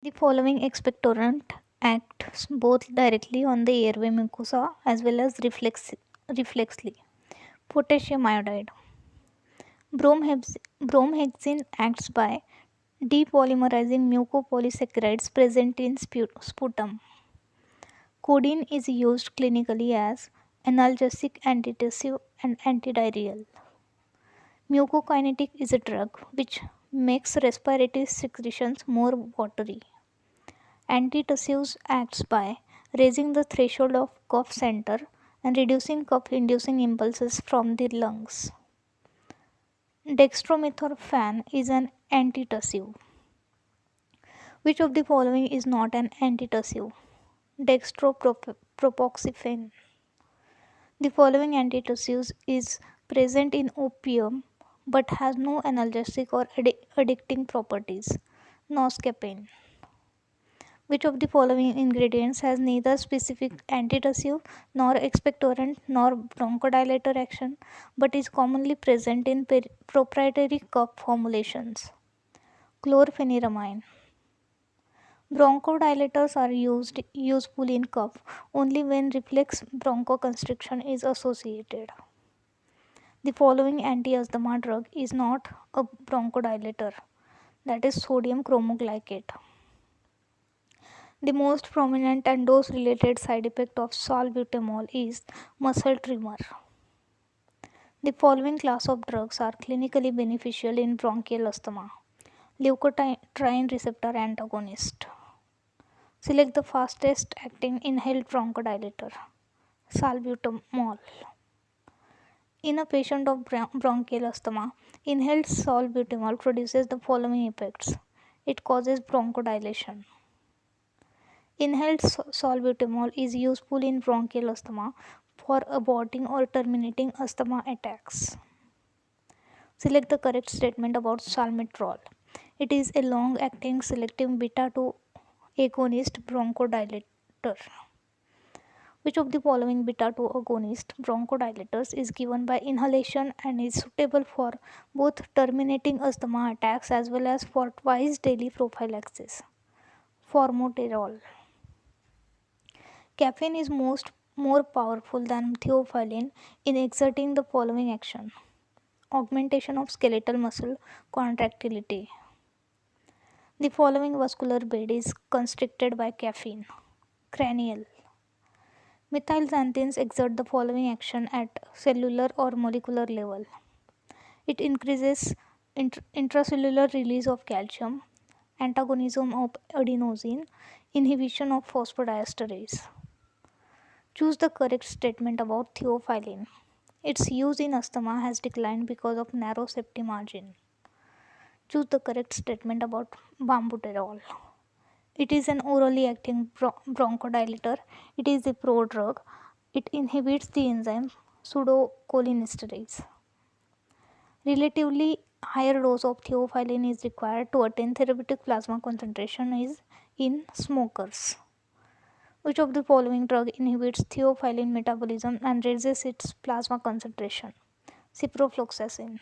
The following expectorant acts both directly on the airway mucosa as well as reflexly. Potassium iodide. Bromhexine acts by depolymerizing mucopolysaccharides present in sputum. Codeine is used clinically as analgesic, antitussive, and antidiarrheal. Mucokinetic is a drug which makes respiratory secretions more watery. Antitussives acts by raising the threshold of cough center and reducing cough inducing impulses from the lungs. Dextromethorphan is an antitussive. Which of the following is not an antitussive? Dextropropoxifen. The following antitussives is present in opium but has no analgesic or addicting properties. Noscapine. Which of the following ingredients has neither specific antitussive nor expectorant nor bronchodilator action but is commonly present in proprietary cough formulations? Chlorpheniramine. Bronchodilators are useful in cough only when reflex bronchoconstriction is associated. The following anti-asthma drug is not a bronchodilator, that is sodium chromoglycate. The most prominent and dose related side effect of salbutamol is muscle tremor. The following class of drugs are clinically beneficial in bronchial asthma. Leukotriene receptor antagonist. Select the fastest acting inhaled bronchodilator. Salbutamol. In a patient of bronchial asthma, inhaled salbutamol produces the following effects. It causes bronchodilation. Inhaled salbutamol is useful in bronchial asthma for aborting or terminating asthma attacks. Select the correct statement about salmeterol. It is a long-acting selective beta-2 agonist bronchodilator. Which of the following beta-2 agonist bronchodilators is given by inhalation and is suitable for both terminating asthma attacks as well as for twice daily prophylaxis? Formoterol. Caffeine is more powerful than theophylline in exerting the following action: augmentation of skeletal muscle contractility. The following vascular bed is constricted by caffeine: cranial. Methylxanthines exert the following action at cellular or molecular level: it increases intracellular release of calcium, antagonism of adenosine, inhibition of phosphodiesterase. Choose the correct statement about theophylline. Its use in asthma has declined because of narrow safety margin. Choose the correct statement about bambuterol. It is an orally acting bronchodilator. It is a prodrug. It inhibits the enzyme pseudocholinesterase. Relatively higher dose of theophylline is required to attain therapeutic plasma concentration is in smokers. Which of the following drug inhibits theophylline metabolism and raises its plasma concentration? Ciprofloxacin.